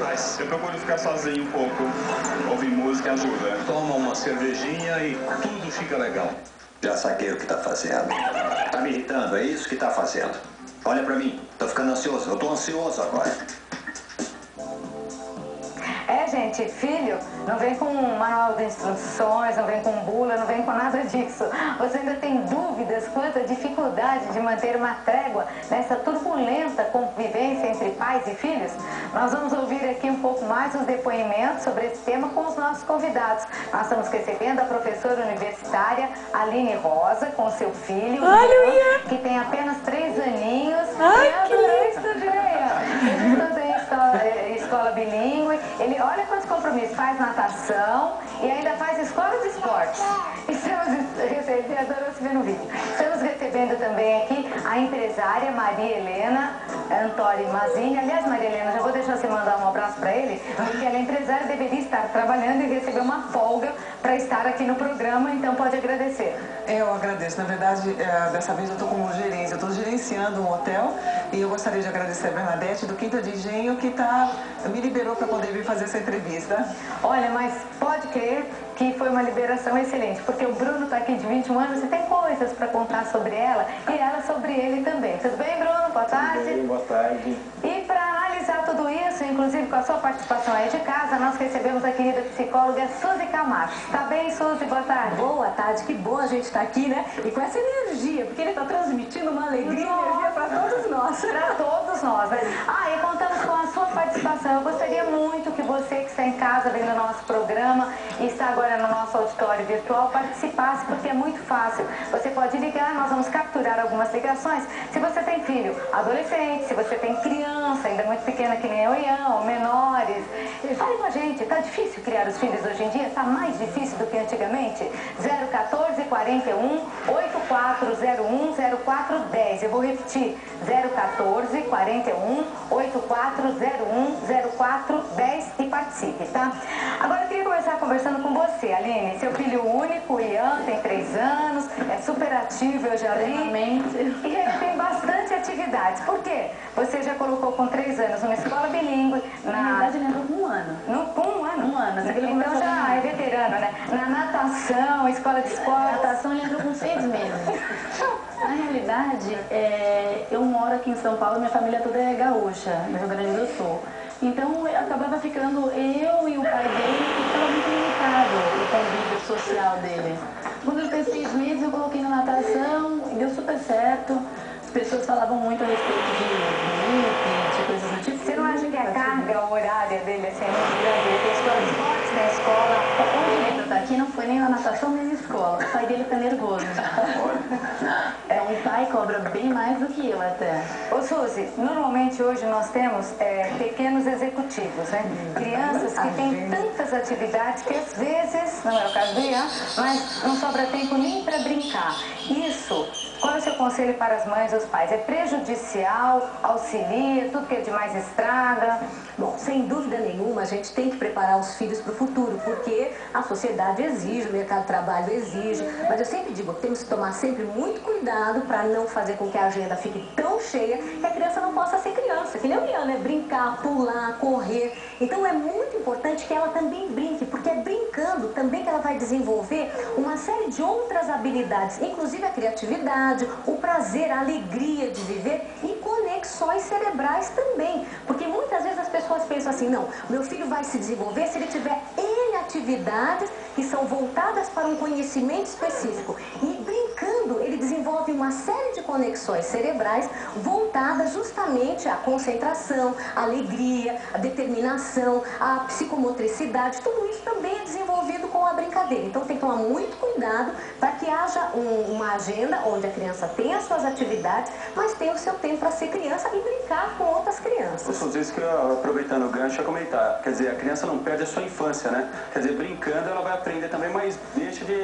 Mas eu procuro ficar sozinho um pouco. Ouvir música ajuda. Toma uma cervejinha e tudo fica legal. Já saquei o que tá fazendo. Tá me irritando, é isso que tá fazendo. Olha pra mim, tô ficando ansioso. Eu tô ansioso agora. Gente, filho não vem com um manual de instruções, não vem com bula, não vem com nada disso. Você ainda tem dúvidas quanto à dificuldade de manter uma trégua nessa turbulenta convivência entre pais e filhos? Nós vamos ouvir aqui um pouco mais os depoimentos sobre esse tema com os nossos convidados. Nós estamos recebendo a professora universitária Aline Rosa com seu filho, Ian, que tem apenas 3 aninhos. Eles estudam em escola bilíngue. Ele, olha quantos compromissos, faz natação e ainda faz escola de esportes. Estamos recebendo, adorou se ver no vídeo. Estamos recebendo também aqui a empresária Maria Helena Antori Mazzini. Aliás, Maria Helena, já vou deixar você mandar um abraço para ele, porque ela é empresária, deveria estar trabalhando e recebeu uma folga para estar aqui no programa, então pode agradecer. Eu agradeço. Na verdade, dessa vez eu estou como gerência, eu estou gerenciando um hotel e eu gostaria de agradecer a Bernadette do Quinta de Engenho que me liberou para poder vir fazer essa entrevista. Olha, mas pode crer que foi uma liberação excelente, porque o Bruno está aqui de 21 anos e tem coisas para contar sobre ela e ela sobre ele também. Tudo bem, Bruno? Boa tarde. Sim, boa tarde. E para analisar tudo isso, inclusive com a sua participação aí de casa, nós recebemos a querida psicóloga Suzy Camacho. Tá bem, Suzy? Boa tarde. Boa tarde, que bom a gente estar aqui, né? E com essa energia, porque ele está transmitindo uma alegria e energia para todos nós. Para todos nós, né? E contamos com a sua participação. Eu gostaria muito que você que está em casa vendo o nosso programa e está agora no nosso auditório virtual participasse, porque é muito fácil. Você pode ligar, nós vamos capturar algumas ligações. Se você tem filho adolescente, se você tem criança ainda muito pequena que nem eu e Ian, ou menores, fale com a gente. Tá difícil criar os filhos hoje em dia? Tá mais difícil do que antigamente? 014 41 8401 0410. Eu vou repetir. 014 41 8401 0410 e participe, tá? Agora eu queria começar conversando com você, Aline. Seu filho único, Ian, tem 3 anos, é super ativo, eu já vi. E ele tem bastante atividades. Por quê? Você já colocou com 3 anos uma escola bilíngue. Na verdade, ele entrou com 1 ano. Com 1 ano? 1 ano. Então já é veterano, né? Na natação, escola de esporte. Na natação ele entrou com 6 meses. Na realidade, eu moro aqui em São Paulo, minha família toda é gaúcha, no Rio Grande do Sul. Então, acabava ficando eu e o pai dele, e ficava muito limitado o convívio social dele. Quando ele fez 6 meses, eu coloquei na natação e deu super certo. As pessoas falavam muito a respeito de gripe, de coisas do tipo. Você não acha que a carga horária dele assim, é muito grande? Ele tem escola de esportes, tem escola... Onde ele tá aqui não foi nem na natação nem na escola. O pai dele tá nervoso. O pai cobra bem mais do que eu até. Ô Suzy, normalmente hoje nós temos pequenos executivos, né? Crianças que têm tantas atividades que às vezes, não é o caso do Ian, mas não sobra tempo nem para brincar. Isso, qual é o seu conselho para as mães e os pais? É prejudicial, auxilia, tudo que é demais estraga? Bom, sem dúvida nenhuma, a gente tem que preparar os filhos para o futuro, porque a sociedade exige, o mercado de trabalho exige, mas eu sempre digo, temos que tomar sempre muito cuidado para não fazer com que a agenda fique tão cheia que a criança não possa ser criança, que nem o Ian, né? Brincar, pular, correr. Então é muito importante que ela também brinque, porque é brincando também que ela vai desenvolver uma série de outras habilidades, inclusive a criatividade, o prazer, a alegria de viver e conexões cerebrais também, porque muitas vezes as pessoas pensam assim, não, meu filho vai se desenvolver se ele tiver N atividades que são voltadas para um conhecimento específico. E brincando, ele desenvolve uma série de conexões cerebrais voltadas justamente à concentração, à alegria, à determinação, à psicomotricidade. Tudo isso também é desenvolvido com a brincadeira. Então tem que tomar muito cuidado para que haja uma agenda onde a criança tem as suas atividades, mas tem o seu tempo para ser criança e brincar com outras crianças. Isso que eu, aproveitando o gancho, ia comentar. Quer dizer, a criança não perde a sua infância, né? Quer dizer, brincando ela vai aprender também, mas deixa de...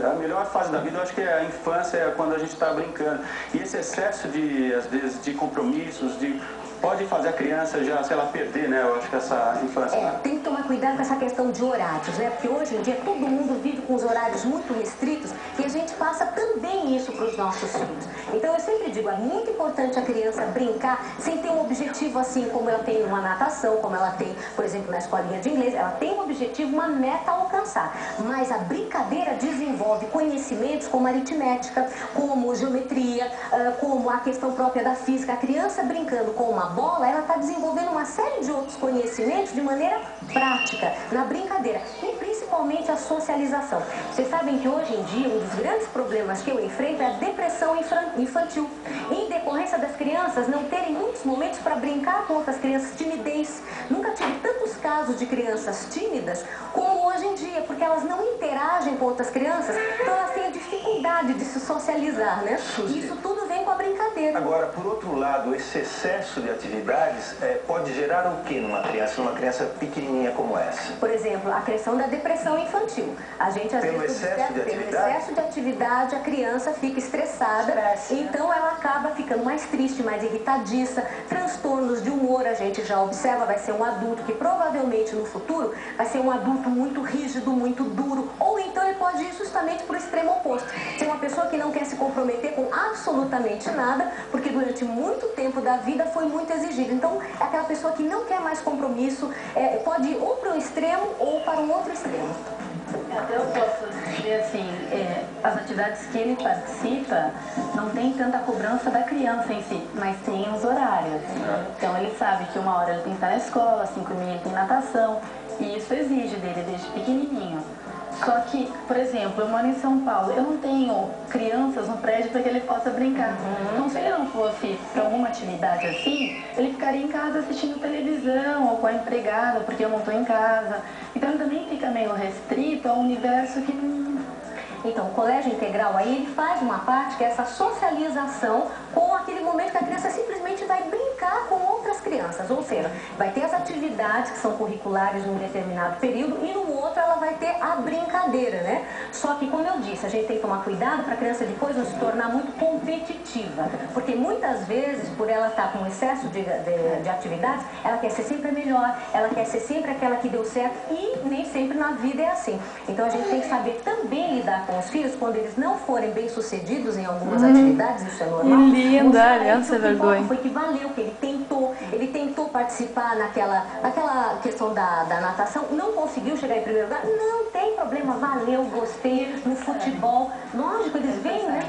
A melhor fase da vida, eu acho que é a infância, é quando a gente está brincando. E esse excesso de, às vezes, de compromissos, de pode fazer a criança já, sei lá, perder, né? Eu acho que essa infância. Né? Tem que tomar cuidado com essa questão de horários, né? Porque hoje em dia todo mundo vive com os horários muito restritos e a gente passa também isso para os nossos filhos. Então eu sempre digo, é muito importante a criança brincar sem ter um objetivo assim, como ela tem uma natação, como ela tem, por exemplo, na escolinha de inglês, ela tem um objetivo, uma meta a alcançar. Mas a brincadeira desenvolve conhecimentos como aritmética, como geometria, como a questão própria da física. A criança brincando com uma bola, ela está desenvolvendo uma série de outros conhecimentos de maneira prática, na brincadeira, e principalmente a socialização. Vocês sabem que hoje em dia um dos grandes problemas que eu enfrento é a depressão infantil, em decorrência das crianças não terem muitos momentos para brincar com outras crianças, timidez. Nunca tive tantos casos de crianças tímidas como hoje em dia, porque elas não interagem com outras crianças, então elas têm a dificuldade de se socializar, né? Isso tudo vem com a brincadeira. Agora, por outro lado, esse excesso de atividades pode gerar o que numa criança pequenininha como essa? Por exemplo, a questão da depressão infantil. A gente, às vezes, pelo excesso de atividade, a criança fica estressada, então ela acaba ficando mais triste, mais irritadiça, transtornos de humor, a gente já observa, vai ser um adulto que provavelmente no futuro vai ser um adulto muito rígido, muito duro, ou então ele pode ir justamente para o extremo oposto, ser uma pessoa que não quer se comprometer com absolutamente nada, porque durante muito tempo da vida foi muito exigido. Então, é aquela pessoa que não quer mais compromisso, pode ir ou para um extremo ou para um outro extremo. Até eu posso dizer assim, as atividades que ele participa não tem tanta cobrança da criança em si, mas tem os horários. Então ele sabe que 1 hora ele tem que estar na escola, 5h30 ele tem natação, e isso exige dele desde pequenininho. Só que, por exemplo, eu moro em São Paulo, eu não tenho crianças no prédio para que ele possa brincar. Então, se ele não fosse para alguma atividade assim, ele ficaria em casa assistindo televisão ou com a empregada, porque eu não estou em casa. Então, ele também fica meio restrito a um universo que não... Então, o colégio integral aí, ele faz uma parte que é essa socialização com aquele momento que a criança simplesmente vai brincar com outras crianças. Ou seja, vai ter as atividades que são curriculares num determinado período e no outro ela vai ter a brincadeira, né? Só que, como eu disse, a gente tem que tomar cuidado para a criança depois não se tornar muito competitiva. Porque muitas vezes, por ela estar com excesso de atividades, ela quer ser sempre a melhor, ela quer ser sempre aquela que deu certo e nem sempre na vida é assim. Então, a gente tem que saber também lidar com os filhos quando eles não forem bem-sucedidos em algumas atividades, isso é normal. Que linda, aliança vergonha. Foi que valeu, que ele tentou participar naquela questão da natação, não conseguiu chegar em primeiro lugar, não tem problema, valeu, gostei, no futebol, lógico, eles vêm, né?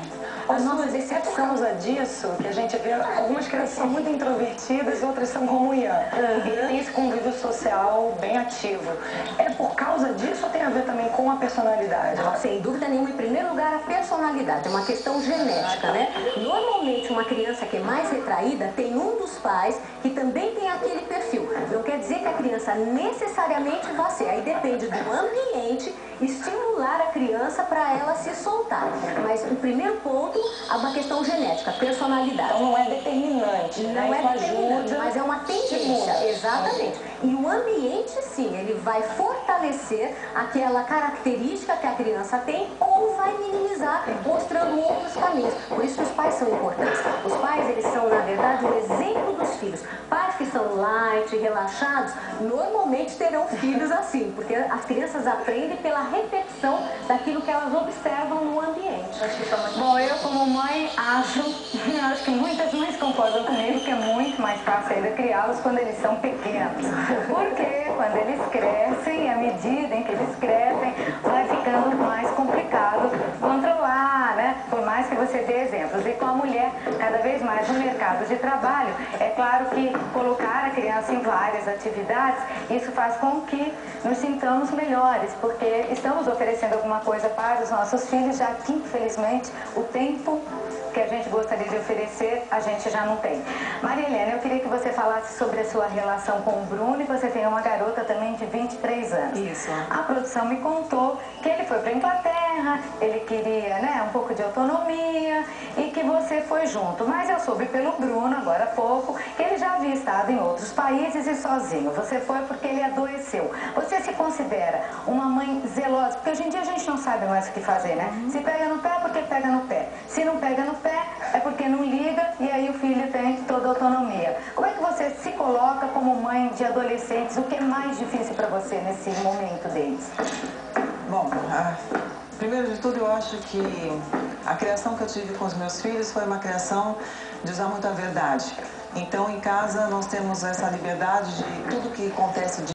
As nossas decepções por causa disso, que a gente vê, algumas crianças são muito introvertidas e outras são como Ian. E tem esse convívio social bem ativo. É por causa disso ou tem a ver também com a personalidade? Sem dúvida nenhuma, em primeiro lugar, a personalidade, é uma questão genética, né? Normalmente, uma criança que é mais retraída tem um dos pais que também tem aquele perfil. Não quer dizer que a criança necessariamente vai ser, aí depende do ambiente, estimular a criança para ela se soltar. Mas o primeiro ponto é uma questão genética, personalidade. Então não é determinante, não é determinante, mas é uma tendência, exatamente. E o ambiente, sim, ele vai fortalecer aquela característica que a criança tem ou vai minimizar, mostrando outros caminhos. Por isso que os pais são importantes. Os pais, eles são, na verdade, o exemplo dos filhos. Pais que são light, relaxados, normalmente terão filhos assim, porque as crianças aprendem pela repetição daquilo que elas observam no ambiente. Bom, eu como mãe acho que muitas mães concordam comigo que é muito mais fácil ainda criá-los quando eles são pequenos. Porque quando eles crescem, à medida em que eles crescem, vai ficando mais complicado controlar, né? Por mais que você dê exemplos. E com a mulher, cada vez mais no mercado de trabalho, é claro que colocar a criança em várias atividades, isso faz com que nos sintamos melhores, porque estamos oferecendo alguma coisa para os nossos filhos, já que, infelizmente, o tempo que a gente gostaria de oferecer, a gente já não tem. Maria Helena, eu queria que você falasse sobre a sua relação com o Bruno, e você tem uma garota também de 23 anos. Isso. A produção me contou que ele foi para a Inglaterra, terra, ele queria, né, um pouco de autonomia e que você foi junto. Mas eu soube pelo Bruno, agora há pouco, que ele já havia estado em outros países e sozinho. Você foi porque ele adoeceu. Você se considera uma mãe zelosa? Porque hoje em dia a gente não sabe mais o que fazer, né? Se pega no pé é porque pega no pé. Se não pega no pé é porque não liga e aí o filho tem toda a autonomia. Como é que você se coloca como mãe de adolescentes? O que é mais difícil para você nesse momento deles? Bom, primeiro de tudo eu acho que a criação que eu tive com os meus filhos foi uma criação de usar muito a verdade. Então em casa nós temos essa liberdade de tudo que acontece